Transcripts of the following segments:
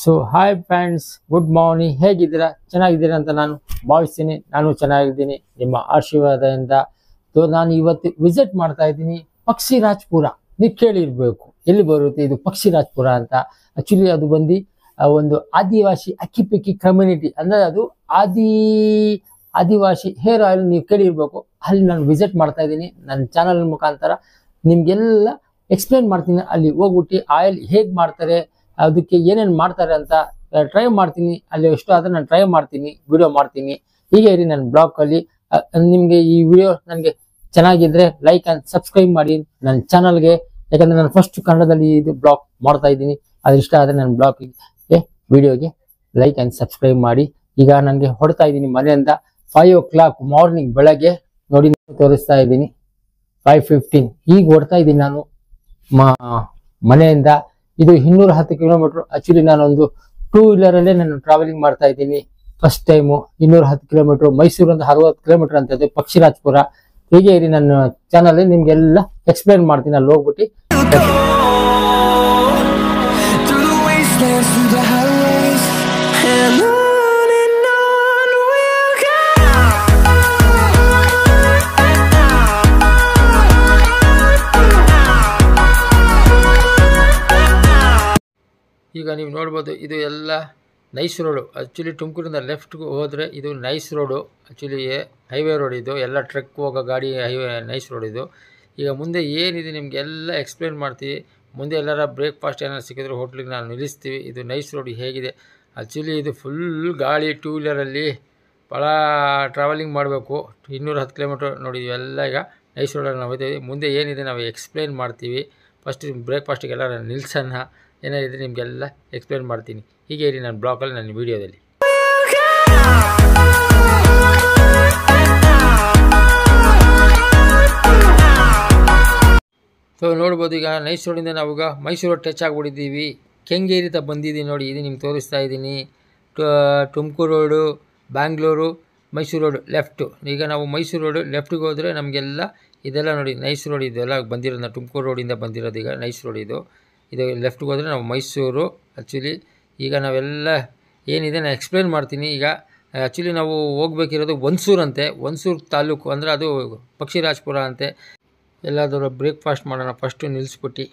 So hi friends, good morning. ಹೇಗಿದ್ದೀರಾ? ಚೆನ್ನಾಗಿದ್ದೀರಾ ಅಂತ ನಾನು ಭಾವಿಸ್ತೀನಿ. ನಾನು ಚೆನ್ನಾಗಿದ್ದೀನಿ ನಿಮ್ಮ ಆಶೀರ್ವಾದದಿಂದ. ಸೊ ನಾನು ಇವತ್ತು ವಿಸಿಟ್ ಮಾಡ್ತಾ ಇದ್ದೀನಿ ಪಕ್ಷಿರಾಜ್ಪುರ. ನೀವು ಕೇಳಿರ್ಬೇಕು ಎಲ್ಲಿ ಬರುತ್ತೆ ಇದು ಪಕ್ಷಿರಾಜ್ಪುರ ಅಂತ. ಆಕ್ಚುಲಿ ಅದು ಬಂದು ಒಂದು ಆದಿವಾಸಿ ಅಕ್ಕಿಪಿಕ್ಕಿ ಕಮ್ಯುನಿಟಿ, ಅಂದರೆ ಅದು ಆದಿವಾಸಿ ಹೇರ್ ಆಯಿಲ್ ನೀವು ಕೇಳಿರ್ಬೇಕು. ಅಲ್ಲಿ ನಾನು ವಿಸಿಟ್ ಮಾಡ್ತಾ ಇದ್ದೀನಿ ನನ್ನ ಚಾನಲ್ ಮುಖಾಂತರ. ನಿಮಗೆಲ್ಲ ಎಕ್ಸ್ಪ್ಲೇನ್ ಮಾಡ್ತೀನಿ. ಅಲ್ಲಿ ಹೋಗ್ಬಿಟ್ಟು ಆಯಿಲ್ ಹೇಗೆ ಮಾಡ್ತಾರೆ, ಅದಕ್ಕೆ ಏನೇನು ಮಾಡ್ತಾರೆ ಅಂತ ಟ್ರೈ ಮಾಡ್ತೀನಿ. ಅಲ್ಲಿ ಎಷ್ಟು ಆದರೆ ನಾನು ಟ್ರೈ ಮಾಡ್ತೀನಿ, ವಿಡಿಯೋ ಮಾಡ್ತೀನಿ. ಹೀಗೆ ಇರಿ ನನ್ನ ಬ್ಲಾಗಲ್ಲಿ. ನಿಮಗೆ ಈ ವಿಡಿಯೋ ನನಗೆ ಚೆನ್ನಾಗಿದ್ರೆ ಲೈಕ್ ಆ್ಯಂಡ್ ಸಬ್ಸ್ಕ್ರೈಬ್ ಮಾಡಿ ನನ್ನ ಚಾನಲ್ಗೆ. ಯಾಕಂದರೆ ನಾನು ಫಸ್ಟ್ ಕನ್ನಡದಲ್ಲಿ ಇದು ಬ್ಲಾಗ್ ಮಾಡ್ತಾ ಇದ್ದೀನಿ. ಅದು ಇಷ್ಟ ಆದರೆ ನನ್ನ ಬ್ಲಾಗ್ಗೆ ವಿಡಿಯೋಗೆ ಲೈಕ್ ಆ್ಯಂಡ್ ಸಬ್ಸ್ಕ್ರೈಬ್ ಮಾಡಿ. ಈಗ ನನಗೆ ಹೊಡ್ತಾ ಇದ್ದೀನಿ ಮನೆಯಿಂದ 5 o'clock ಮಾರ್ನಿಂಗ್, ಬೆಳಗ್ಗೆ ನೋಡಿ ತೋರಿಸ್ತಾ ಇದ್ದೀನಿ 5:15. ಈಗ ಹೊಡ್ತಾ ಇದ್ದೀನಿ ನಾನು ಮನೆಯಿಂದ. ಇದು 210 ಕಿಲೋಮೀಟರ್. ಆಕ್ಚುಲಿ ನಾನೊಂದು 2 ವೀಲರಲ್ಲೇ ನಾನು ಟ್ರಾವೆಲಿಂಗ್ ಮಾಡ್ತಾ ಇದ್ದೀನಿ. First time 210 kilometre. ಮೈಸೂರಿಂದ 60 ಕಿಲೋಮೀಟರ್ ಅಂತ ಇದೆ ಪಕ್ಷಿರಾಜ್ಪುರ. ಹೀಗೆ ಇರಿ ನನ್ನ ಚಾನಲ್ ನಿಮ್ಗೆಲ್ಲ ಎಕ್ಸ್ಪ್ಲೇನ್ ಮಾಡ್ತೀನಿ ಅಲ್ಲಿ ಹೋಗ್ಬಿಟ್ಟು. ಈಗ ನೀವು ನೋಡ್ಬೋದು, ಇದು ಎಲ್ಲ ನೈಸ್ ರೋಡು. ಆ್ಯಕ್ಚುಲಿ ತುಮಕೂರಿಂದ ಲೆಫ್ಟ್ಗೆ ಹೋದರೆ ಇದು nice road. Actually highway road ಇದು. ಎಲ್ಲ ಟ್ರಕ್ ಹೋಗೋ ಗಾಡಿ ಹೈವೇ ನೈಸ್ ರೋಡ್ ಇದು. ಈಗ ಮುಂದೆ ಏನಿದೆ ನಿಮಗೆಲ್ಲ ಎಕ್ಸ್ಪ್ಲೇನ್ ಮಾಡ್ತೀವಿ. ಮುಂದೆ ಎಲ್ಲರ ಬ್ರೇಕ್ಫಾಸ್ಟ್ ಏನಾರು ಸಿಕ್ಕಿದ್ರೆ ಹೋಟ್ಲಿಗೆ ನಾವು ನಿಲ್ಲಿಸ್ತೀವಿ. ಇದು ನೈಸ್ ರೋಡ್ ಹೇಗಿದೆ. ಆ್ಯಕ್ಚುಲಿ ಇದು ಫುಲ್ ಗಾಳಿ, 2 ವೀಲರಲ್ಲಿ ಭಾಳ ಟ್ರಾವೆಲಿಂಗ್ ಮಾಡಬೇಕು. 210 ಕಿಲೋಮೀಟರ್ ನೋಡಿ. ಇವೆಲ್ಲ ಈಗ ನೈಸ್ ರೋಡಲ್ಲಿ ನಾವು ಇದ್ದೀವಿ. ಮುಂದೆ ಏನಿದೆ ನಾವು ಎಕ್ಸ್ಪ್ಲೇನ್ ಮಾಡ್ತೀವಿ. ಫಸ್ಟ್ ಬ್ರೇಕ್ಫಾಸ್ಟಿಗೆಲ್ಲ ನಿಲ್ಸೋಣ. ಏನಾಗಿದೆ ನಿಮಗೆಲ್ಲ ಎಕ್ಸ್ಪ್ಲೇನ್ ಮಾಡ್ತೀನಿ. ಹೀಗೆ ಇರಿ ನನ್ನ ಬ್ಲಾಗಲ್ಲಿ, ನನ್ನ ವೀಡಿಯೋದಲ್ಲಿ. ಸೊ ನೋಡ್ಬೋದು, ಈಗ ನೈಸ್ ರೋಡಿಂದ ನಾವೀಗ ಮೈಸೂರು ಟಚ್ ಆಗಿಬಿಟ್ಟಿದ್ದೀವಿ. ಕೆಂಗೇರಿ ತ ಬಂದಿದ್ದೀನಿ ನೋಡಿ. ಇದು ನಿಮ್ಗೆ ತೋರಿಸ್ತಾ ಇದ್ದೀನಿ. Tumakuru road, Bangalore, Mysuru road left. ಈಗ ನಾವು ಮೈಸೂರು ರೋಡು ಲೆಫ್ಟಿಗೆ ಹೋದರೆ ನಮಗೆಲ್ಲ ಇದೆಲ್ಲ ನೋಡಿ ನೈಸ್ ರೋಡ್. ಇದೆಲ್ಲ ಬಂದಿರೋದು ನಾವು ತುಮಕೂರು ರೋಡಿಂದ ಬಂದಿರೋದು. ಈಗ ನೈಸ್ ರೋಡ್ ಇದು ಲೆಫ್ಟ್ಗೆ ಹೋದರೆ ನಾವು ಮೈಸೂರು. ಆ್ಯಕ್ಚುಲಿ ಈಗ ನಾವೆಲ್ಲ ಏನಿದೆ ನಾನು ಎಕ್ಸ್ಪ್ಲೇನ್ ಮಾಡ್ತೀನಿ. ಈಗ ಆ್ಯಕ್ಚುಲಿ ನಾವು ಹೋಗ್ಬೇಕಿರೋದು ಹೊನ್ಸೂರಂತೆ. ಹೊನ್ಸೂರು ತಾಲೂಕು ಅಂದರೆ ಅದು ಪಕ್ಷಿರಾಜ್ಪುರ ಅಂತೆ. ಎಲ್ಲಾದರೂ ಬ್ರೇಕ್ಫಾಸ್ಟ್ ಮಾಡೋಣ ಫಸ್ಟು ನಿಲ್ಲಿಸ್ಬಿಟ್ಟು.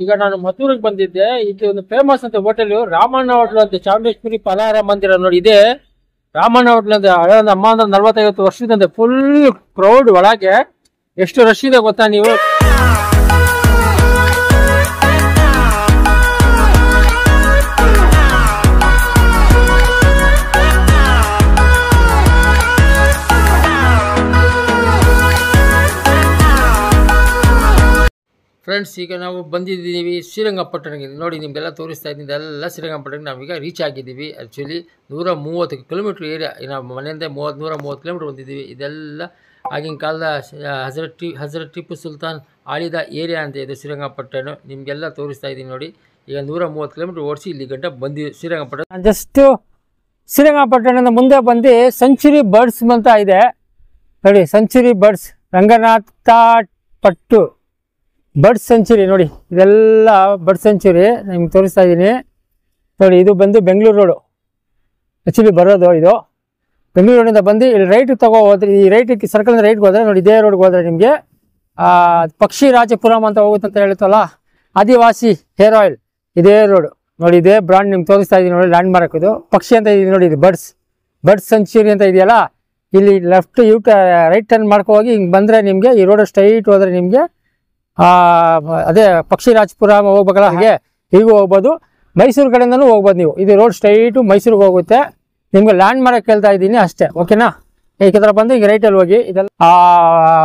ಈಗ ನಾನು ಮದ್ದೂರಿಗೆ ಬಂದಿದ್ದೆ. ಇದು ಒಂದು ಫೇಮಸ್ ಅಂತ ಹೋಟೆಲು, ರಾಮಣ್ಣ ಹೋಟ್ಲು ಅಂತ, ಚಾಮುಂಡೇಶ್ವರಿ ಫಲಹಾರ ಮಂದಿರ ನೋಡಿ. ಇದೆ ರಾಮಣ್ಣ ಹೋಟ್ಲ್ ಅಂತ. ಹಳೆ ಒಂದು 40-50 ವರ್ಷದಂತೆ. ಫುಲ್ ಕ್ರೌಡ್ ಒಳಗೆ. ಎಷ್ಟು ರಶ್ ಇದೆ ಗೊತ್ತಾ ನೀವು? ಫ್ರೆಂಡ್ಸ್, ಈಗ ನಾವು ಬಂದಿದ್ದೀವಿ ಶ್ರೀರಂಗಪಟ್ಟಣಕ್ಕೆ. ನೋಡಿ ನಿಮಗೆಲ್ಲ ತೋರಿಸ್ತಾ ಇದ್ದೀನಿ. ಎಲ್ಲ ಶ್ರೀರಂಗಪಟ್ಟಣಕ್ಕೆ ನಾವೀಗ ರೀಚ್ ಆಗಿದ್ದೀವಿ. Actually 130 kilometre area. ನಾವು ಮನೆಯಿಂದ 130 ಕಿಲೋಮೀಟ್ರ್ ಬಂದಿದ್ದೀವಿ. ಇದೆಲ್ಲ ಆಗಿನ ಕಾಲದ ಹಜರತ್ ಟಿಪ್ಪು ಸುಲ್ತಾನ್ ಆಳಿದ ಏರಿಯಾ ಅಂತ ಇದು ಶ್ರೀರಂಗಪಟ್ಟಣ. ನಿಮಗೆಲ್ಲ ತೋರಿಸ್ತಾ ಇದ್ದೀನಿ ನೋಡಿ. ಈಗ 130 ಕಿಲೋಮೀಟ್ರ್ ಓಡಿಸಿ ಇಲ್ಲಿ ಗಂಟ ಬಂದಿವಿ ಶ್ರೀರಂಗಪಟ್ಟಣ. ಜಸ್ಟು ಶ್ರೀರಂಗಪಟ್ಟಣದ ಮುಂದೆ ಬಂದು ಸೆಂಚುರಿ ಬರ್ಡ್ಸ್ ಅಂತ ಇದೆ ನೋಡಿ. ಸೆಂಚುರಿ ಬರ್ಡ್ಸ್, ರಂಗನಾಥ ಪಟ್ಟು ಬರ್ಡ್ ಸೆಂಚುರಿ ನೋಡಿ. ಇದೆಲ್ಲ ಬರ್ಡ್ ಸೆಂಚುರಿ ನಿಮ್ಗೆ ತೋರಿಸ್ತಾ ಇದ್ದೀನಿ ನೋಡಿ. ಇದು ಬಂದು ಬೆಂಗಳೂರು ರೋಡು ಆ್ಯಕ್ಚುಲಿ ಬರೋದು. ಇದು ಬೆಂಗಳೂರು ರೋಡಿಂದ ಬಂದು ಇಲ್ಲಿ ರೈಟಿಗೆ ಹೋದ್ರೆ, ಈ ರೈಟಿಗೆ ಸರ್ಕಲ್ ರೈಟ್ಗೆ ಹೋದರೆ ನೋಡಿ, ಇದೇ ರೋಡ್ಗೆ ಹೋದರೆ ನಿಮಗೆ ಪಕ್ಷಿರಾಜಪುರಂ ಅಂತ ಹೋಗುತ್ತೆ ಅಂತ ಹೇಳ್ತಲ್ಲ, ಆದಿವಾಸಿ ಹೇರ್ ಆಯಿಲ್. ಇದೇ ರೋಡು ನೋಡಿ. ಇದೇ ಬ್ರಾಂಡ್ ನಿಮ್ಗೆ ತೋರಿಸ್ತಾ ಇದ್ದೀನಿ ನೋಡಿ. ಲ್ಯಾಂಡ್ ಮಾರ್ಕ್ ಇದು ಪಕ್ಷಿ ಅಂತ ಇದೆ ನೋಡಿ. ಇದು ಬರ್ಡ್ ಸೆಂಚುರಿ ಅಂತ ಇದೆಯಲ್ಲ. ಇಲ್ಲಿ ಲೆಫ್ಟ್ ರೈಟ್ ಟರ್ನ್ ಮಾಡ್ಕೊ ಹೋಗಿ ಹಿಂಗೆ ಬಂದರೆ ನಿಮಗೆ ಈ ರೋಡ್ ಸ್ಟ್ರೈಟ್ ಹೋದರೆ ನಿಮಗೆ ಅದೇ ಪಕ್ಷಿರಾಜ್ಪುರ ಹೋಗ್ಬೇಕಲ್ಲ, ಹಾಗೆ ಹೀಗೂ ಹೋಗ್ಬೋದು. ಮೈಸೂರು ಕಡೆಯಿಂದನೂ ಹೋಗ್ಬೋದು ನೀವು. ಇದು ರೋಡ್ ಸ್ಟ್ರೈಟು ಮೈಸೂರಿಗೆ ಹೋಗುತ್ತೆ. ನಿಮ್ಗೆ ಲ್ಯಾಂಡ್ ಮಾರ್ಕ್ ಹೇಳ್ತಾ ಇದ್ದೀನಿ ಅಷ್ಟೇ, ಓಕೆನಾ? ಈ ಥರ ಬಂದು ಈಗ ರೈಟಲ್ಲಿ ಹೋಗಿ. ಇದೆಲ್ಲ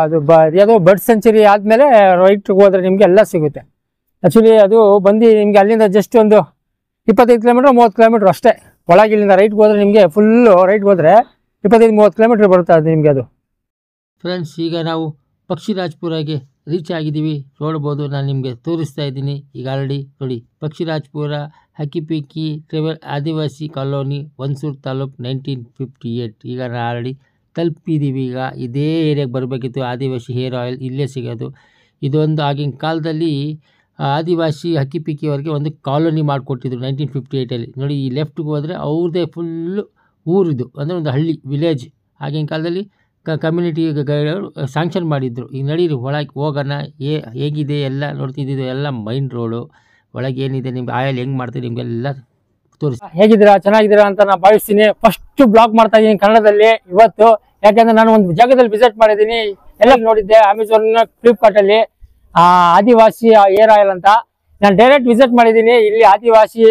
ಅದು ಯಾವುದೋ ಬರ್ಡ್ ಸೆಂಚುರಿ ಆದಮೇಲೆ ರೈಟ್ಗೆ ಹೋದರೆ ನಿಮಗೆ ಎಲ್ಲ ಸಿಗುತ್ತೆ. ಆ್ಯಕ್ಚುಲಿ ಅದು ಬಂದು ನಿಮಗೆ ಅಲ್ಲಿಂದ ಜಸ್ಟ್ ಒಂದು 25 ಕಿಲೋಮೀಟ್ರ್ 30 ಕಿಲೋಮೀಟ್ರ್ ಅಷ್ಟೇ ಒಳಗೆ. ಇಲ್ಲಿಂದ ರೈಟ್ಗೆ ಹೋದರೆ ನಿಮಗೆ ಫುಲ್ಲು ರೈಟ್ಗೆ ಹೋದರೆ 25-30 ಕಿಲೋಮೀಟ್ರ್ ಬರುತ್ತೆ ಅದು ನಿಮಗೆ ಅದು. ಫ್ರೆಂಡ್ಸ್, ಈಗ ನಾವು ಪಕ್ಷಿರಾಜ್ಪುರಗೆ ರೀಚ್ ಆಗಿದ್ದೀವಿ. ನೋಡ್ಬೋದು, ನಾನು ನಿಮಗೆ ತೋರಿಸ್ತಾ ಇದ್ದೀನಿ. ಈಗ ಆಲ್ರೆಡಿ ನೋಡಿ, ಪಕ್ಷಿರಾಜ್ಪುರ ಹಕ್ಕಿಪಿಕ್ಕಿ ಟ್ರೈಬಲ್ ಆದಿವಾಸಿ ಕಾಲೋನಿ, ಹೊನ್ಸೂರು ತಾಲೂಕು, 1958. ಈಗ ನಾನು ಆಲ್ರೆಡಿ ತಲುಪಿದ್ದೀವಿ. ಈಗ ಇದೇ ಏರಿಯಾಗೆ ಬರಬೇಕಿತ್ತು. ಆದಿವಾಸಿ ಹೇರ್ ಆಯಿಲ್ ಇಲ್ಲೇ ಸಿಗೋದು. ಇದೊಂದು ಆಗಿನ ಕಾಲದಲ್ಲಿ ಆದಿವಾಸಿ ಹಕ್ಕಿಪಿಕ್ಕಿಯವರಿಗೆ ಒಂದು ಕಾಲೋನಿ ಮಾಡಿಕೊಟ್ಟಿದ್ರು 1958 ನೋಡಿ. ಈ ಲೆಫ್ಟ್ಗೆ ಹೋದರೆ ಅವ್ರದ್ದೇ ಫುಲ್ಲು ಊರಿದು, ಅಂದರೆ ಒಂದು ಹಳ್ಳಿ ವಿಲೇಜ್. ಆಗಿನ ಕಾಲದಲ್ಲಿ ಕಮ್ಯುನಿಟಿ ಗೈಡವರು ಸ್ಯಾಂಕ್ಷನ್ ಮಾಡಿದ್ರು. ಈಗ ನಡೀರಿ ಒಳಗೆ ಹೋಗೋಣ, ಹೇಗಿದೆ ಎಲ್ಲ ನೋಡ್ತಿದ್ದು. ಎಲ್ಲ ಮೈನ್ ರೋಡು ಒಳಗೆ ಏನಿದೆ, ನಿಮ್ಗೆ ಆಯಿಲ್ ಹೆಂಗೆ ಮಾಡ್ತೀವಿ ನಿಮಗೆಲ್ಲ ತೋರಿಸಿ. ಹೇಗಿದ್ದೀರಾ, ಚೆನ್ನಾಗಿದ್ದೀರಾ ಅಂತ ನಾನು ಭಾವಿಸ್ತೀನಿ. ಫಸ್ಟ್ ಬ್ಲಾಗ್ ಮಾಡ್ತಾ ಇದ್ದೀನಿ ಕನ್ನಡದಲ್ಲಿ ಇವತ್ತು. ಯಾಕಂದ್ರೆ ನಾನು ಒಂದು ಜಾಗದಲ್ಲಿ ವಿಸಿಟ್ ಮಾಡಿದ್ದೀನಿ, ಎಲ್ಲ ನೋಡಿದ್ದೆ. ಅಮೆಝಾನ್, ಫ್ಲಿಪ್ಕಾರ್ಟಲ್ಲಿ ಆದಿವಾಸಿ ಏರ್ ಆಯಿಲ್ ಅಂತ ನಾನು ಡೈರೆಕ್ಟ್ ವಿಸಿಟ್ ಮಾಡಿದ್ದೀನಿ. ಇಲ್ಲಿ ಆದಿವಾಸಿ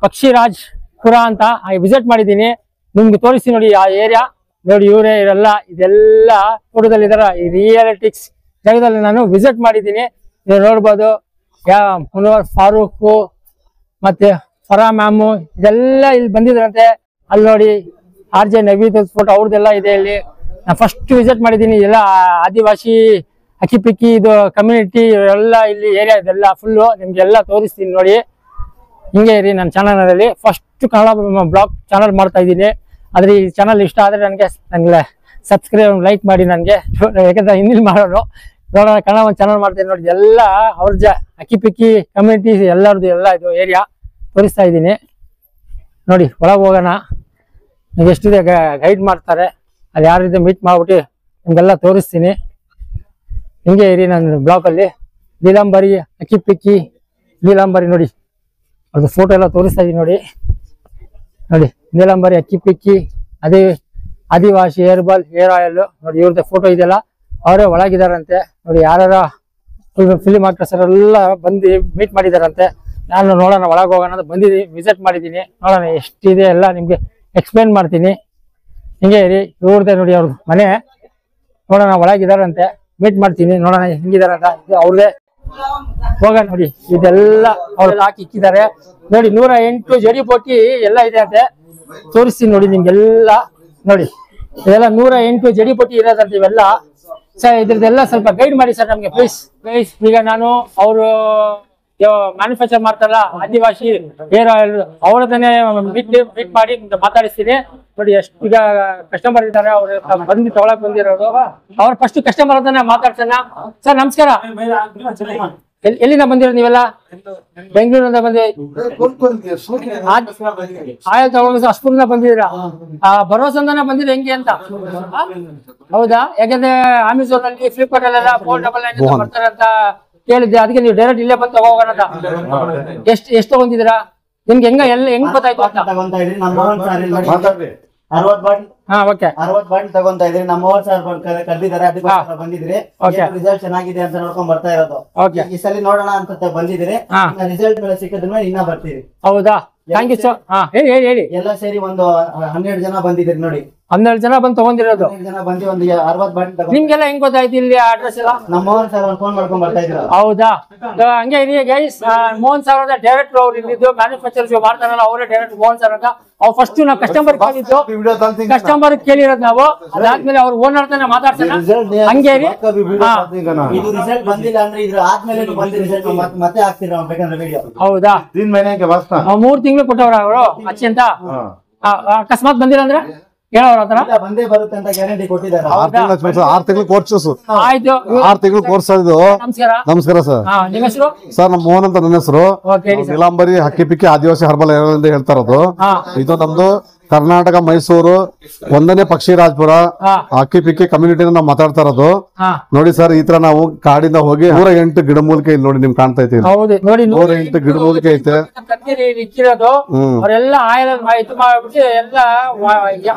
ಪಕ್ಷಿರಾಜ್ ಪುರ ಅಂತ ವಿಸಿಟ್ ಮಾಡಿದ್ದೀನಿ. ನಿಮ್ಗೆ ತೋರಿಸ್ತೀನಿ ನೋಡಿ ಆ ಏರಿಯಾ ನೋಡಿ. ಇವರೇ ಇರಲ್ಲ, ಇದೆಲ್ಲ ಫೋಟೋದಲ್ಲಿ ಇದಾರ. ಈ ರಿಯಾಲಿಟಿಕ್ಸ್ ಜಾಗದಲ್ಲಿ ನಾನು ವಿಸಿಟ್ ಮಾಡಿದ್ದೀನಿ. ನೀವು ನೋಡ್ಬೋದು. ಮುನವರ್ ಫಾರೂಕ್ ಮತ್ತೆ ಫರಾ ಮ್ಯಾಮು ಇದೆಲ್ಲ ಇಲ್ಲಿ ಬಂದಿದ್ರಂತೆ. ಅಲ್ಲಿ ನೋಡಿ RJ ನವೀದ್ ಫೋಟೋ ಅವ್ರದ್ದೆಲ್ಲ ಇದೆ ಇಲ್ಲಿ. ನಾನು ಫಸ್ಟ್ ವಿಸಿಟ್ ಮಾಡಿದ್ದೀನಿ. ಎಲ್ಲ ಆದಿವಾಸಿ ಹಕ್ಕಿಪಿಕ್ಕಿ ಇದು ಕಮ್ಯುನಿಟಿ ಎಲ್ಲ ಇಲ್ಲಿ ಏರಿಯಾ ಇದೆಲ್ಲ ಫುಲ್ಲು ನಿಮ್ಗೆಲ್ಲ ತೋರಿಸ್ತೀನಿ ನೋಡಿ. ಹಿಂಗೆ ಇರಿ ನನ್ನ ಚಾನಲಲ್ಲಿ. ಫಸ್ಟ್ ಕನ್ನಡ ಬ್ಲಾಗ್ ಚಾನಲ್ ಮಾಡ್ತಾ ಇದ್ದೀನಿ. ಆದರೆ ಈ ಚಾನಲ್ ಇಷ್ಟ ಆದರೆ ನನಗೆ ಸಬ್ಸ್ಕ್ರೈಬ್ ಲೈಕ್ ಮಾಡಿ ನನಗೆ. ಯಾಕಂದ್ರೆ ಹಿಂದಿಲ್ ಮಾಡೋರು ನೋಡೋಣ, ಕನ್ನಡ ಒಂದು ಚಾನಲ್ ಮಾಡ್ತೀನಿ ನೋಡಿ. ಎಲ್ಲ ಅವ್ರ ಹಕ್ಕಿಪಿಕ್ಕಿ ಕಮ್ಯುನಿಟಿ ಎಲ್ಲರದ್ದು ಎಲ್ಲ ಇದು ಏರಿಯಾ ತೋರಿಸ್ತಾ ಇದ್ದೀನಿ ನೋಡಿ. ಒಳಗೆ ಹೋಗೋಣ, ನಿಮ್ಗೆ ಎಷ್ಟಿದೆ ಗೈಡ್ ಮಾಡ್ತಾರೆ. ಅಲ್ಲಿ ಯಾರಿದೆ ಮೀಟ್ ಮಾಡ್ಬಿಟ್ಟು ನಿಮ್ಗೆಲ್ಲ ತೋರಿಸ್ತೀನಿ. ಹಿಂಗೆ ಇರಿ ನನ್ನ ಬ್ಲಾಗಲ್ಲಿ. ನೀಲಾಂಬರಿ ಹಕ್ಕಿಪಿಕ್ಕಿ ನೀಲಾಂಬರಿ ನೋಡಿ, ಅದು ಫೋಟೋ ಎಲ್ಲ ತೋರಿಸ್ತಾ ಇದೀನಿ ನೋಡಿ. ನೋಡಿ ನೀಲಾಂಬರಿ ಹಕ್ಕಿಪಿಕ್ಕಿ, ಅದೇ ಆದಿವಾಸಿ ಹೇರ್ ಆಯಿಲ್ ನೋಡಿ. ಇವ್ರದ್ದು ಫೋಟೋ ಇದೆಯಲ್ಲ, ಅವರೇ ಒಳಗಿದಾರಂತೆ ನೋಡಿ. ಯಾರ ಫಿಲ್ಮ್ ಆಕ್ಟರ್ಸ್ ಎಲ್ಲ ಬಂದು ಮೀಟ್ ಮಾಡಿದಾರಂತೆ. ನಾನು ನೋಡೋಣ, ಒಳಗೆ ಹೋಗೋಣ ಅಂತ ಬಂದಿದ್ದೀನಿ, ವಿಸಿಟ್ ಮಾಡಿದ್ದೀನಿ. ನೋಡೋಣ ಎಷ್ಟಿದೆ ಎಲ್ಲ ನಿಮ್ಗೆ ಎಕ್ಸ್ಪ್ಲೇನ್ ಮಾಡ್ತೀನಿ. ಹಿಂಗೆ ಇರಿ. ಇವ್ರದ್ದೇ ನೋಡಿ ಅವ್ರದ್ದು ಮನೆ. ನೋಡೋಣ ಒಳಗಿದಾರಂತೆ, ಮೀಟ್ ಮಾಡ್ತೀನಿ, ನೋಡೋಣ ಹೆಂಗಿದಾರಂತ. ಇದು ಅವ್ರದೇ. ಹೋಗೋಣ ನೋಡಿ. ಇದೆಲ್ಲ ಅವ್ರೆಲ್ಲ ಹಾಕಿ ಇಕ್ಕಿದ್ದಾರೆ ನೋಡಿ. 108 ಜಡಿಬೋಟಿ ಎಲ್ಲ ಇದೆ ಅಂತೆ, ತೋರಿಸ್ತೀನಿ ನೋಡಿ ನಿಮ್ಗೆಲ್ಲ ನೋಡಿ. ಇದೆಲ್ಲ 108 ಜಡಿಬೋಟಿ ಇರೋದಂತೆ ಇವೆಲ್ಲ. ಸರ್ ಇದ್ರದ್ದೆಲ್ಲ ಸ್ವಲ್ಪ ಗೈಡ್ ಮಾಡಿ ಸರ್ ನಮ್ಗೆ ಪ್ಲೀಸ್. ಗೈಸ್, ಈಗ ನಾನು ಅವರು ಮ್ಯಾನುಫ್ಯಾಕ್ಚರ್ ಮಾಡ್ತಾರಲ್ಲ ಆದಿವಾಸಿ ಹೇರ್ ಆಯಿಲ್, ಅವ್ರದನ್ನೇ ಮೀಟ್ ಮಾಡಿ ಮಾತಾಡಿಸ್ತೀನಿ ನೋಡಿ. ಎಷ್ಟು ಈಗ ಕಸ್ಟಮರ್ ಇದ್ದಾರೆ, ಅವ್ರು ಬಂದು ತಗೊಳಕ್ ಬಂದಿರೋರು. ಅವ್ರ ಫಸ್ಟ್ ಕಸ್ಟಮರ್ ಅದನ್ನ ಮಾತಾಡ್ಸೋಣ. ಸರ್ ನಮಸ್ಕಾರ, ಎಲ್ಲಿಂದ ಬಂದಿರೋದು ನೀವೆಲ್ಲ? ಬೆಂಗಳೂರಿಂದ ಬಂದಿ ಆಯಿಲ್ ತಗೊಳ್ಳೋದು ಅಸ್ಪೂರ್ನ ಬಂದಿದ್ದೀರಾ? ಭರೋಸೆಂದಾನೆ ಬಂದಿರ ಹೆಂಗೆ ಅಂತ? ಹೌದಾ? ಯಾಕಂದ್ರೆ ಅಮೆಝಾನ್ ಅಲ್ಲಿ ಫ್ಲಿಪ್ಕಾರ್ಟ್ ಅಲ್ಲೆಲ್ಲ 499 ಬರ್ತಾರೆ ಅಂತ ಕೇಳಿದ್ದೆ, ಅದಕ್ಕೆ ನೀವು ಡೈರೆಕ್ಟ್ ಇಲ್ಲೇ ಬಂದು ತಗೋಗೋಣ ಅಂತ. ಎಷ್ಟು ತಗೊಂಡಿದ್ದೀರಾ? ನಿಮ್ಗೆ ಹೆಂಗ್ ಗೊತ್ತಾಯ್ತು ಅಂತ? 60 ಬಾಟಲ್. ಹಾ, ಓಕೆ. 60 ಬಾಟಲ್ ತಗೊಂತಾ ಇದ್ರಿ. ನಮ್ಮ 30,000 ಕರೆದಿದ್ದಾರೆ, ಅದಕ್ಕೋಸ್ಕರ ಬಂದಿದ್ರಿ. ರಿಸಲ್ಟ್ ಚೆನ್ನಾಗಿದೆ ಅಂತ ನೋಡ್ಕೊಂಡ್ ಬರ್ತಾ ಇರೋದು. ಈ ಸಲ ನೋಡೋಣ ಅಂತ ಬಂದಿದ್ರಿ. ರಿಸಲ್ಟ್ ಮೇಲೆ ಸಿಕ್ಕಿದ ಮೇಲೆ ಇನ್ನ ಬರ್ತೀರಿ. ಹೌದಾ? Thank you sir. ಹೇಳಿ. ಎಲ್ಲ ಸೇರಿ ಒಂದು 12 ಜನ ಬಂದಿದ್ರಿ ನೋಡಿ. 12 ಜನ ಬಂದು ತಗೊಂಡಿರೋದು. 12 ಜನ ಬಂದು ಒಂದು 60 ಬಾಟಲ್ ತಗೊಂಡು. ನಿಮ್ಗೆಲ್ಲ ಹೆಂಗ್ ಗೊತ್ತಾಯ್ತು ಇಲ್ಲಿ ಅಡ್ರೆಸ್ ಎಲ್ಲ? ನಮ್ಮ ಮೋಹನ್ ಸರ್ ಫೋನ್ ಮಾಡ್ಕೊಂಡ್ ಬರ್ತಾ ಇದ್ರು. ಹೌದಾ? ಹಂಗೆ ಇರಿ ಗೈಸ್. ಮೋಹನ್ ಸರ್ ಅಂತ ಡೈರೆಕ್ಟ್ ಅವ್ರು ಇಲ್ಲಿದ್ದು ಮ್ಯಾನುಫ್ಯಾಕ್ಚರ್ಸ್ ಮಾಡ್ತಾರಲ್ಲ, ಅವರೇ ಡೈರೆಕ್ಟ್ ಮೋಹನ್ ಸರ್ ಅಂತ. ಅವ್ರು ಫಸ್ಟ್ ನಾವು ಕಸ್ಟಮರ್ ಕೇಳಿದ್ದು, ಕಸ್ಟಮರ್ ಕೇಳಿರೋದು ನಾವು. ಅದಾದ್ಮೇಲೆ ಅವ್ರು ಓನರ್ ತಾನೆ ಮಾತಾಡ್ತಾನೆ. ಹಂಗೆ ಇರಿ. ಇದು ರಿಸಲ್ಟ್ ಬಂದಿಲ್ಲ ಅಂದ್ರೆ ಇದ್ರ ಆದ್ಮೇಲೆ ಬಂದ ರಿಸಲ್ಟ್ ಮತ್ತೆ ಹಾಕ್ತೀರಾ ಬೇಕಂದ್ರೆ ವಿಡಿಯೋ. ಹೌದಾ? 3 ತಿಂಗಳು ಕೊಟ್ಟವ್ರ ಅವರು ಅಚ್ಚಿ ಅಂತ. ಅಕಸ್ಮಾತ್ ಬಂದಿಲ್ಲ ಅಂದ್ರೆ ಹೇಳೋರ ಹತ್ರ ಬಂದೇ ಬರುತ್ತೆ ಅಂತ ಗ್ಯಾರಂಟಿ ಕೊಟ್ಟಿದ್ದಾರೆ. 6 ತಿಂಗಳು ಕೋರ್ಸ್. ಆಯ್ತು, 6 ತಿಂಗಳು ಕೋರ್ಸ್ ಇದು. ನಮಸ್ಕಾರ. ನಮಸ್ಕಾರ ಸರ್. ನಿಮ್ಮ ಹೆಸರು? ಸರ್ ನಮ್ಮ ಮೋಹನ್ ಅಂತ ನನ್ನ ಹೆಸರು. ನೀಲಾಂಬರಿ ಹಕ್ಕಿಪಿಕ್ಕಿ ಆದಿವಾಸಿ ಹರ್ಬಲ್ ಅಂತ ಹೇಳ್ತಾ ಇರೋದು. ಇದು ನಮ್ದು ಕರ್ನಾಟಕ ಮೈಸೂರು 1ನೇ ಪಕ್ಷಿರಾಜ್ಪುರ ಹಕ್ಕಿಪಿಕ್ಕಿ ಕಮ್ಯುನಿಟಿ ನಾವು ಮಾತಾಡ್ತಾ ಇರೋದು. ನೋಡಿ ಸರ್, ಈ ತರ ನಾವು ಕಾಡಿಂದ ಹೋಗಿ 108 ಗಿಡಮೂಲಿಕೆ ಇಲ್ಲಿ ನೋಡಿ ನಿಮ್ಗೆ ಕಾಣ್ತಾ ಐತಿ. 108 ಗಿಡಮೂಲಿಕೆ ಐತೆ. ಇಕ್ಕಿರೋದು ಅವರೆಲ್ಲ ಆಯಿಲ್ ಇದು ಮಾಡ್ಬಿಟ್ಟು ಎಲ್ಲ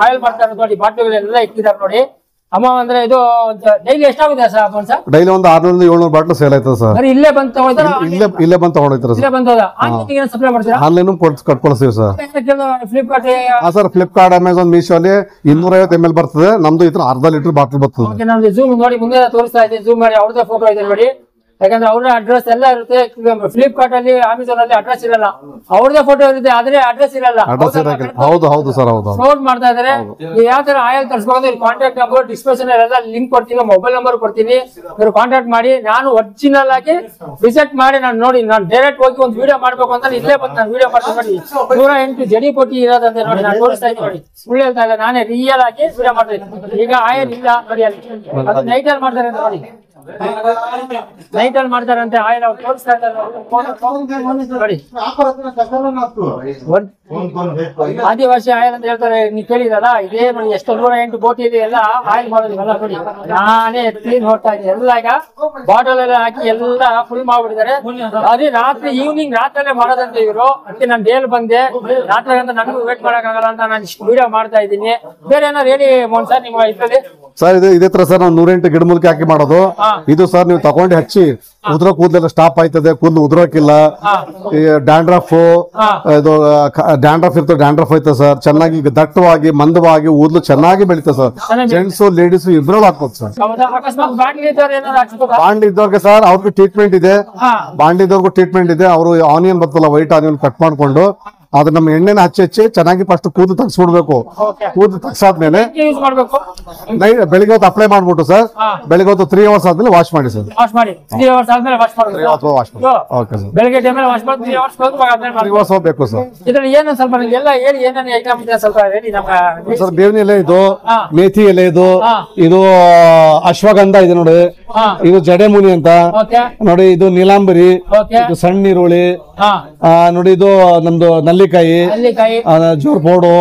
ಆಯಿಲ್ ಮಾಡ್ತಾರೆ ನೋಡಿ. ಬಾಟ್ಲುಗಳೆಲ್ಲ ಇಕ್ಕಿದ್ದಾರೆ ನೋಡಿ. ಅಮ್ಮ ಅಂದ್ರೆ ಇದು ಡೈಲಿ ಎಷ್ಟಾಗುತ್ತೆ ಸರ್ ಅಮೌಂಟ್ ಸರ್? ಡೈಲಿ ಒಂದು 600-700 ಬಾಟ್ಲು ಸೇಲ್ ಆಯ್ತದೆ ಸರ್. ಇಲ್ಲೇ ಬಂದು ತಗೊಳ್ತಾರ? ಇಲ್ಲೇ ಬಂದು ತಗೊಂಡೋಗ್ತಾರೆ ಸರ್. ಸಪ್ಲೈ ಮಾಡ್ತೀರಾ? ಆನ್ಲೈನ್ ಕಟ್ಕೊಳ್ತೀವಿ sir. Flipkart? Sir Flipkart, Amazon, Meesho ಅಲ್ಲಿ 250 ml ಬರ್ತದೆ. ನಮ್ದು ಇದ್ರ ಅರ್ಧ ಲೀಟರ್ ಬಾಟಲ್ ಬರ್ತದೆ. ನಮ್ದು ಝೂಮ್ ನೋಡಿ ಮುಂದೆ ತೋರಿಸ್ತಾ ಇದ್ದೀನಿ. ಝೂಮ್ ಮಾಡಿ ಅವ್ರದೇ ಫೋಟೋ ಇದೆ ನೋಡಿ. ಯಾಕಂದ್ರೆ ಅವ್ರ ಅಡ್ರೆಸ್ ಎಲ್ಲ ಇರುತ್ತೆ. ಫ್ಲಿಪ್ಕಾರ್ಟ್ ಅಲ್ಲಿ ಅಮೆಝಾನ್ ಅಲ್ಲಿ ಅಡ್ರೆಸ್ ಇರಲ್ಲ, ಅವ್ರದೇ ಫೋಟೋ ಇರುತ್ತೆ ಆದ್ರೆ ಅಡ್ರೆಸ್ ಇರಲ್ಲ. ಅಡ್ರೆಸ್ ಇರಕ್ಕೆ ಹೌದು ಹೌದು ಸರ್ ಹೌದು. ಫ್ರಾಡ್ ಮಾಡ್ತಾ ಇದಾರೆ. ಯಾವ ತರ ಆಯಿಲ್ ತರಿಸಬಹುದು, ಕಾಂಟ್ಯಾಕ್ಟ್ ನಂಬರ್ ಡಿಸ್ಕ್ರಿಪ್ಷನ್ ಎಲ್ಲ ಲಿಂಕ್ ಕೊಡ್ತೀನಿ, ಮೊಬೈಲ್ ನಂಬರ್ ಕೊಡ್ತೀನಿ, ಇವ್ರು ಕಾಂಟ್ಯಾಕ್ಟ್ ಮಾಡಿ. ನಾನು ಒರಿಜಿನಲ್ ಆಗಿ ವಿಸಿಟ್ ಮಾಡಿ ನಾನು ನೋಡಿ, ನಾನು ಡೈರೆಕ್ಟ್ ಹೋಗಿ ಒಂದು ವಿಡಿಯೋ ಮಾಡ್ಬೇಕು ಅಂತ ಇಲ್ಲೇ ಬಂದು ನಾನು ವಿಡಿಯೋ ಮಾಡ್ತೀನಿ ನೋಡಿ. 108 ಜಡಿಪೊಟ್ಟಿ ಇರೋದಂತೆ ನೋಡಿ, ನಾನು ತೋರಿಸ್ತಾ ಇದ್ದೀನಿ ನೋಡಿ, ಸುಳ್ಳು ಹೇಳ್ತಾ ಇಲ್ಲ, ನಾನೇ ರಿಯಲ್ ಆಗಿ ವಿಡಿಯೋ ಮಾಡ್ತೀನಿ. ಈಗ ಆಯಿಲ್ ಇಲ್ಲ ನೋಡಿ, ಅಲ್ಲಿ ಅದು ನೈಟ್ ಅಲ್ಲಿ ಮಾಡ್ತಾರೆ ಅಂತ ನೋಡಿ, ನೈಟ್ ಅಲ್ಲಿ ಮಾಡ್ತಾರಂತೆ ಆಯಿಲ್. ಅವ್ರು ತೋರಿಸ್ತಾ ಇದ್ದಾರೆ ನೋಡಿ, ಆದಿವಾಸಿ ಆಯಿಲ್ ಅಂತ ಹೇಳ್ತಾರೆ. ನೀವು ಕೇಳಿದಲ್ಲ, ಇದೇ ನೋಡಿ ಎಷ್ಟು 108 ಬೋಟಿ ಇದೆ ಎಲ್ಲ ಆಯಿಲ್ ಮಾಡೋದು ಎಲ್ಲ ನೋಡಿ. ನಾನೇ ಕ್ಲೀನ್ ಹೋಗ್ತಾ ಇದ್ದೀನಿ ಎಲ್ಲ. ಈಗ ಬಾಟಲ್ ಎಲ್ಲ ಹಾಕಿ ಎಲ್ಲ ಫುಲ್ ಮಾಡ್ಬಿಟ್ಟಿದ್ದಾರೆ. ಅದೇ ರಾತ್ರಿ ಈವ್ನಿಂಗ್ ರಾತ್ರಿಯಲ್ಲೇ ಮಾಡೋದಂತೆ ಇವರು. ಅದಕ್ಕೆ ನಾನು ಡೇಲ್ ಬಂದೆ, ರಾತ್ರಿ ಅಂತ ನನಗೂ ವೇಟ್ ಮಾಡಕ್ಕಾಗಲ್ಲ ಅಂತ ನಾನು ಇಷ್ಟು ವಿಡಿಯೋ ಮಾಡ್ತಾ ಇದ್ದೀನಿ. ಬೇರೆ ಏನಾದ್ರು ಹೇಳಿ ಮೋಹನ್ ಸರ್ ನಿಮ್ಮ ಇದ್ರಲ್ಲಿ. ಸರ್ ಇದು ಇದೇ ತರ ಸರ್ ನಾವು 108 ಗಿಡಮೂಲಿಕೆ ಹಾಕಿ ಮಾಡೋದು. ಇದು ಸರ್ ನೀವು ತಗೊಂಡು ಹಚ್ಚಿ ಉದ್ರ ಕೂದಲೆಲ್ಲ ಸ್ಟಾಪ್ ಆಯ್ತದೆ, ಕೂದಲು ಉದ್ರೋಕಿಲ್ಲ. ಡ್ಯಾಂಡ್ರಫ್ ಇದು ಡ್ಯಾಂಡ್ರಫ್ ಇರ್ತದೆ, ಡ್ಯಾಂಡ್ರಫ್ ಐತೆ ಸರ್. ಚೆನ್ನಾಗಿ ದಟ್ಟವಾಗಿ ಮಂದವಾಗಿ ಕೂದಲು ಚೆನ್ನಾಗಿ ಬೆಳೀತದೆ ಸರ್. ಜೆಂಟ್ಸ್ ಲೇಡೀಸ್ ಇಬ್ರಲ್ಲಿ ಹಾಕ್ಬೋದು ಸರ್. ಬಾಂಡ್ ಇದ್ದವ್ರಿಗೆ ಸರ್ ಅವ್ರಿಗೆ ಟ್ರೀಟ್ಮೆಂಟ್ ಇದೆ, ಬಾಂಡ್ ಇದ್ದವ್ರಿಗೂ ಟ್ರೀಟ್ಮೆಂಟ್ ಇದೆ. ಅವರು ಆನಿಯನ್ ಬರ್ತಲ್ಲ, ವೈಟ್ ಆನಿಯನ್ ಕಟ್ ಮಾಡ್ಕೊಂಡು ಅದು ನಮ್ಮ ಎಣ್ಣೆನ ಹಚ್ಚಿ ಚೆನ್ನಾಗಿ ಫಸ್ಟ್ ಕೂದಲು ತಗ್ಸ್ಬಿಡ್ಬೇಕು. ಕೂದಲು ತಗ್ಸಾದ್ಮೇಲೆ ಬೆಳಿಗ್ಗೆ ಹೊತ್ತು ಅಪ್ಲೈ ಮಾಡ್ಬಿಟ್ಟು ಸರ್, ಬೆಳಿಗ್ಗೆ ಹೊತ್ತು 3 ಅವರ್ಸ್ ಆದ್ಮೇಲೆ ವಾಶ್ ಮಾಡಿ ಸರ್. ವಾಶ್ ಮಾಡಿ 3 ಅವರ್ಸ್ ಆದ್ಮೇಲೆ ವಾಶ್ ಮಾಡಿ. Okay sir. ಬೆಳಿಗ್ಗೆ ಟೈಮಲ್ಲಿ ವಾಶ್ ಮಾಡಿ 3 ಅವರ್ಸ್ ಬೇಕು ಸರ್. ಇದ್ರಲ್ಲಿ ಏನು ಸ್ವಲ್ಪ ಎಲ್ಲ ಹೇಳಿ, ಏನೇನು ಐಟಮ್ ಇದೆ ಸ್ವಲ್ಪ ಹೇಳಿ ನಮ್ಮ ಸರ್. ಬೇವಿನ ಎಲೆ ಇದು, ಮೇಥಿ ಎಲೆ ಇದು, ಇದು ಅಶ್ವಗಂಧ ಇದೆ ನೋಡಿ, ಇದು ಜಡೆಮುನಿ ಅಂತ ನೋಡಿ, ಇದು ನೀಲಾಂಬರಿ, ಇದು ಸಣ್ಣ ಈರುಳ್ಳಿ ನೋಡಿ, ಇದು ನಮ್ದು ನಲ್ಲಿಕಾಯಿ, ಜೋರ್ಪೋಡು,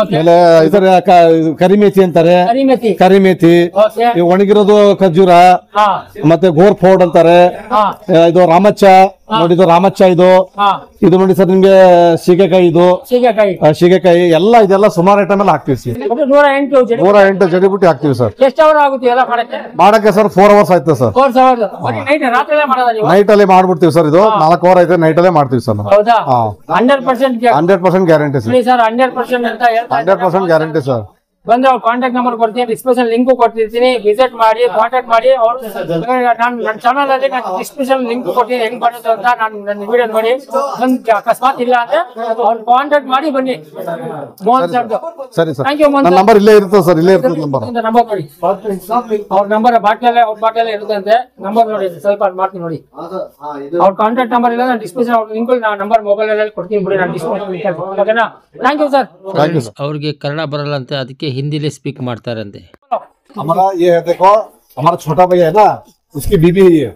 ಆಮೇಲೆ ಇದರ ಕರಿಮೇಥಿ ಅಂತಾರೆ, ಕರಿಮೇಥಿ, ಒಣಗಿರೋದು ಖರ್ಜೂರ, ಮತ್ತೆ ಗೋರ್ಫೋಡ್ ಅಂತಾರೆ. ಇದು ರಾಮಚ್ಚ ನೋಡಿ, ಇದು ರಾಮಚ್ಚ ಇದು ನೋಡಿ ಸರ್. ನಿಮ್ಗೆ ಸೀಗೆಕಾಯಿ, ಇದು ಸೀಗೆಕಾಯಿ ಎಲ್ಲ ಇದೆಲ್ಲ ಸುಮಾರು ಐಟಮ್ ಎಲ್ಲ ಹಾಕ್ತಿವಿ ಸರ್. 108 ಜಡಿಬುಟ್ಟಿ ಹಾಕ್ತಿವಿ ಸರ್. ಎಷ್ಟು ಅವರ್ ಆಗುತ್ತೆ ಎಲ್ಲ ಮಾಡಕ್ಕೆ ಸರ್? 4 ಅವರ್ಸ್ ಆಯ್ತು ಸರ್. ನೈಟ್ ಅಲ್ಲಿ ಮಾಡ್ಬಿಡ್ತೀವಿ ಸರ್. ಇದು 4 ಅವರ್ ಆಯ್ತು, ನೈಟ್ ಅಲ್ಲೇ ಮಾಡ್ತೀವಿ sir. 100% guarantee sir. 100% guarantee sir. ಬಂದ್ರೆ ಅವ್ರ ಕಾಂಟ್ಯಾಕ್ಟ್ ನಂಬರ್ ಕೊಡ್ತೀನಿ, ಡಿಸ್ಕ್ರಿಪ್ಷನ್ ಲಿಂಕ್ ಕೊಟ್ಟಿರ್ತೀನಿ, ವಿಸಿಟ್ ಮಾಡಿ ಕಾಂಟ್ಯಾಕ್ಟ್ ಮಾಡಿ. ಅವ್ರು ನಾನು ನನ್ನ ಚಾನಲ್ ಅಲ್ಲಿ ನಾನು ಡಿಸ್ಕ್ರಿಪ್ಷನ್ ಲಿಂಕ್ ಕೊಡ್ತೀನಿ, ಹೆಂಗ್ ಬರುತ್ತೆ ಅಂತ. ನಾನು ನನ್ನ ವಿಡಿಯೋ ನೋಡಿ ನಮ್ಗೆ ಅಕಸ್ಮಾತ್ ಇಲ್ಲ ಅಂದ್ರೆ ಅವ್ರು ಕಾಂಟ್ಯಾಕ್ಟ್ ಮಾಡಿ ಬನ್ನಿ. ಮೋಹನ್ ಸರ್ ಸರಿ sir. Thank you Mohan. Number ಇಲ್ಲೇ ಇರುತ್ತೆ ಸರ್, ಇಲ್ಲೇ ಇರುತ್ತೆ ನಂಬರ್. ನಂಬರ್ ನೋಡಿ, ಅವ್ರ ನಂಬರ್ ಬಾಟ್ಲಲ್ಲೇ ಇರುತ್ತೆ. ನಂಬರ್ ನೋಡಿ, ಸ್ವಲ್ಪ ಮಾಡ್ತೀನಿ ನೋಡಿ. ಅವ್ರ ಕಾಂಟ್ಯಾಕ್ಟ್ ನಂಬರ್ ಇಲ್ಲ, ನಾನು ಡಿಸ್ಕ್ರಿಪ್ಷನ್ ಅವ್ರ ಲಿಂಕ್ ನಂಬರ್ ಮೊಬೈಲ್ ಅಲ್ಲಿ ಕೊಡ್ತೀನಿ ಬಿಡಿ, ನಾನು ಡಿಸ್ಕ್ರಿಪ್ಷನ್. ಓಕೆನಾ? Thank you sir. ಅವ್ರಿಗೆ ಕನ್ನಡ ಬರಲ್ಲ ಅಂತ ಅದಕ್ಕೆ ಹಿಂದಿಲೇ ಸ್ಪೀಕ್ ಮಾಡ್ತಾರಂತೆ. हमारा ये है, देखो हमारा छोटा भैया है ना, उसकी बीबी है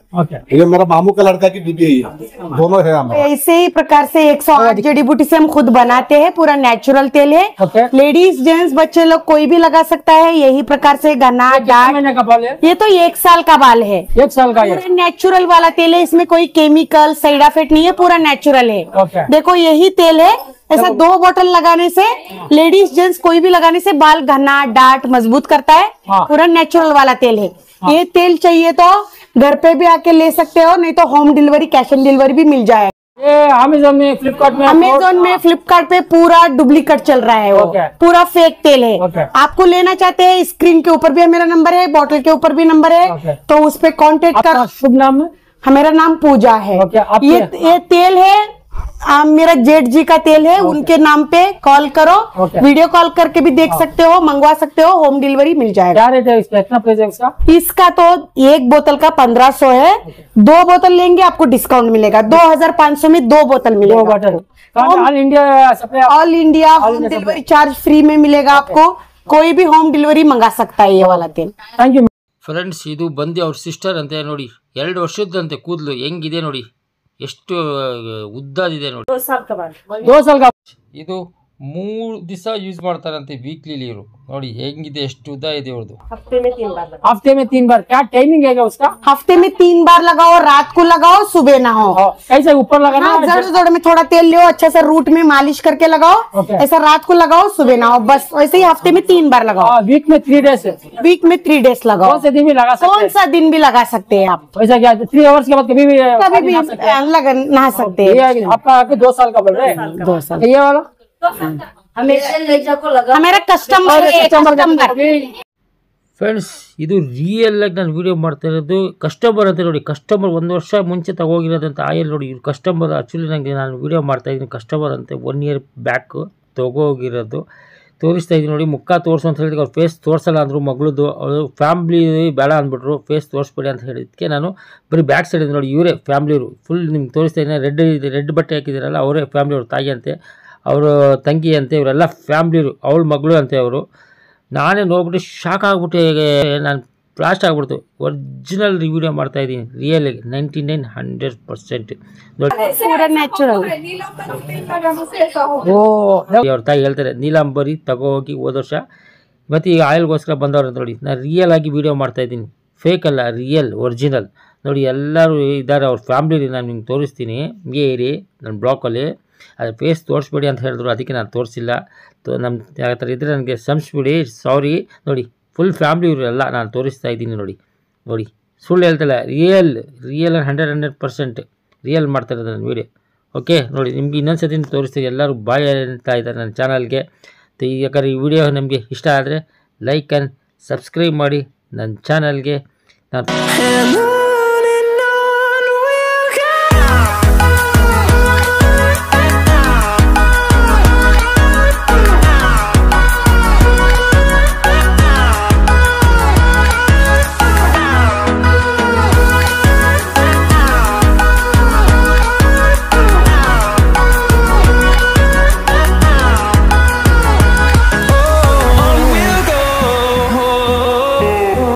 ये मेरा मामू का लड़का की बीबी है, दोनों है हमारे। ऐसे ही प्रकार से 108 जड़ी बूटी से हम खुद बनाते हैं। पूरा नेचुरल तेल है। लेडीज जेंट्स बच्चे लोग कोई भी लगा सकता है। यही प्रकार से गन्ना डाट। ये तो 1 साल का बाल है, 1 साल का। नेचुरल वाला तेल है, इसमें कोई केमिकल साइड इफेक्ट नहीं है, पूरा नेचुरल है। देखो यही तेल है, ऐसा 2 बोतल लगाने से लेडीज जेंट्स कोई भी लगाने से बाल घना डाट मजबूत करता है। पूरा नेचुरल वाला तेल है। ये तेल चाहिए तो घर पे भी आके ले सकते हो, नहीं तो home delivery cash on delivery भी मिल जाएगा। ये अमेज़न में फ्लिपकार्ट पे पूरा डुप्लीकेट चल रहा है, वो पूरा फेक तेल है। आपको लेना चाहते हैं, स्क्रीन के ऊपर भी मेरा नंबर है, बॉटल के ऊपर भी नंबर है, तो उस पे कांटेक्ट कर। शुभ नाम? मेरा नाम पूजा है। ये तेल है मेरा जेठ जी का तेल है, उनके नाम पे कॉल करो। वीडियो कॉल करके भी देख सकते हो, मंगवा सकते हो, होम डिलीवरी मिल जाएगा। क्या रेट है इसका? कितना प्राइस है इसका? इसका तो 1 बोतल का 1500 है। 2 बोतल लेंगे आपको डिस्काउंट मिलेगा। 2500 में 2 बोतल मिलेगा। All India supply, all India home delivery charge free में मिलेगा आपको। कोई भी होम डिलीवरी मंगा सकता है ये वाला तेल। Thank you friends. ಇದು ಬಂದು ಅವ್ರ ಸಿಸ್ಟರ್ ಅಂತೆ ನೋಡಿ, 2 ವರ್ಷದಂತೆ ಕೂದಲು ಹೆಂಗಿದೆ ನೋಡಿ, ಎಷ್ಟು ಉದ್ದದಿದೆ ನೋಡಿ. 2 साल का ಇದು 3 ದಿವಸ ಯೂಸ್ ಮಾಡ್ತಾರಂತೆ ವೀಕ್ಲಿ ಇವರು. ನೋಡಿ ಹೆಂಗಿದೆ, ಎಷ್ಟು ಉದ್ದ ಇದೆ ಇವ್ರದ್ದು. हफ्ते में 3 बार। क्या टाइमिंग है उसका? हफ्ते में 3 बार लगाओ, रात को लगाओ, सुबह ना हो। ऐसे ऊपर लगाना, जड़ में थोड़ा तेल लो, अच्छे से रूट में मालिश करके लगाओ। ऐसा रात को लगाओ, सुबह ना हो, बस वैसे ही हफ्ते में 3 बार लगाओ। वीक में 3 डेज। वीक में 3 डेज लगाओ। कौन से दिन भी लगा सकते हैं? कौन सा दिन भी लगा सकते हैं आप। वैसा क्या 3 आवर्स के बाद कभी भी नहा सकते हैं। आपका 2 साल का बोल रहे हैं? 2 साल। ये वाला हमेरा कस्टमर। ಫ್ರೆಂಡ್ಸ್, ಇದು ರಿಯಲಾಗಿ ನಾನು ವೀಡಿಯೋ ಮಾಡ್ತಾ ಇರೋದು. ಕಸ್ಟಮರ್ ಅಂತ ನೋಡಿ, ಕಸ್ಟಮರ್ 1 ವರ್ಷ ಮುಂಚೆ ತಗೋಗಿರೋದಂತ ಆಯಿಲ್ ನೋಡಿ. ಇವ್ರು ಕಸ್ಟಮರ್, ಆ್ಯಕ್ಚುಲಿ ನನಗೆ ನಾನು ವೀಡಿಯೋ ಮಾಡ್ತಾಯಿದ್ದೀನಿ ಕಸ್ಟಮರ್ ಅಂತೆ 1 ಇಯರ್ ಬ್ಯಾಕ್ ತಗೋಗಿರೋದು. ತೋರಿಸ್ತಾ ಇದ್ದೀನಿ ನೋಡಿ. ಮುಖ ತೋರಿಸು ಅಂತ ಹೇಳಿದ್ರೆ ಅವ್ರು ಫೇಸ್ ತೋರಿಸಲ್ಲ ಅಂದರು. ಮಗಳದು ಅವರು ಫ್ಯಾಮ್ಲಿ ಬೇಡ ಅಂದ್ಬಿಟ್ರು, ಫೇಸ್ ತೋರಿಸ್ಬೇಡಿ ಅಂತ ಹೇಳಿದ್ದಕ್ಕೆ ನಾನು ಬರೀ ಬ್ಯಾಕ್ ಸೈಡ್ ನೋಡಿ ಇವರೇ ಫ್ಯಾಮ್ಲಿಯವರು ಫುಲ್ ನಿಮ್ಗೆ ತೋರಿಸ್ತಾ ಇದ್ದೀನಿ. ರೆಡ್ ಬಟ್ಟೆ ಹಾಕಿದ್ದೀರಲ್ಲ ಅವರೇ ಫ್ಯಾಮ್ಲಿಯವರು, ತಾಯಿ ಅಂತೆ, ಅವರು ತಂಗಿ ಅಂತೆ, ಇವರೆಲ್ಲ ಫ್ಯಾಮ್ಲಿಯವರು, ಅವಳ ಮಗಳು ಅಂತೆ ಅವರು. ನಾನೇ ನೋಡ್ಬಿಟ್ಟು ಶಾಕ್ ಆಗಿಬಿಟ್ಟು ನಾನು ಬ್ಲಾಸ್ಟ್ ಆಗಿಬಿಡ್ತು. ಒರಿಜಿನಲ್ ವಿಡಿಯೋ ಮಾಡ್ತಾ ಇದ್ದೀನಿ, ರಿಯಲ್ 99-100% ನೋಡಿ. पूरा नेचुरल ಅವ್ರ ತಾಯಿ ಹೇಳ್ತಾರೆ ನೀಲಾಂಬರಿ ತಗೋ ಹೋಗಿ ಹೋದ ವರ್ಷ, ಮತ್ತು ಈಗ ಆಯಿಲ್ಗೋಸ್ಕರ ಬಂದವ್ರು ಅಂತ ನೋಡಿ. ನಾನು ರಿಯಲ್ ಆಗಿ ವೀಡಿಯೋ ಮಾಡ್ತಾ ಇದ್ದೀನಿ, ಫೇಕ್ ಅಲ್ಲ, ರಿಯಲ್ ಒರಿಜಿನಲ್ ನೋಡಿ. ಎಲ್ಲರೂ ಇದ್ದಾರೆ ಅವ್ರ ಫ್ಯಾಮ್ಲಿ. ನಾನು ನಿಮ್ಗೆ ತೋರಿಸ್ತೀನಿ, ಹಿಂಗೆ ಇರಿ ನನ್ನ ಬ್ಲಾಕಲ್ಲಿ. ಅದು ಫೇಸ್ ತೋರಿಸ್ಬೇಡಿ ಅಂತ ಹೇಳಿದ್ರು, ಅದಕ್ಕೆ ನಾನು ತೋರಿಸಿಲ್ಲ. ನಮ್ಮ ಆ ಥರ ಇದ್ದರೆ ನನಗೆ ಸಂಸ್ಬಿಡಿ, ಸಾರಿ. ನೋಡಿ ಫುಲ್ ಫ್ಯಾಮ್ಲಿ ಇವರೆಲ್ಲ ನಾನು ತೋರಿಸ್ತಾ ಇದ್ದೀನಿ ನೋಡಿ. ನೋಡಿ ಸುಳ್ಳು ಹೇಳ್ತಲ್ಲ, ರಿಯಲ್ 100% ರಿಯಲ್ ಮಾಡ್ತಾ ಇರೋದು ನನ್ನ ವೀಡಿಯೋ. ಓಕೆ ನೋಡಿ, ನಿಮ್ಗೆ ಇನ್ನೊಂದು ಸತಿ ತೋರಿಸ್ತೀನಿ. ಎಲ್ಲರೂ ಬಾಯ್ ಅಂತ ಇದ್ದಾರೆ ನನ್ನ ಚಾನಲ್ಗೆ. ಯಾಕಂದರೆ ಈ ವಿಡಿಯೋ ನಮಗೆ ಇಷ್ಟ ಆದರೆ ಲೈಕ್ ಆ್ಯಂಡ್ ಸಬ್ಸ್ಕ್ರೈಬ್ ಮಾಡಿ ನನ್ನ ಚಾನಲ್ಗೆ. ನಾನು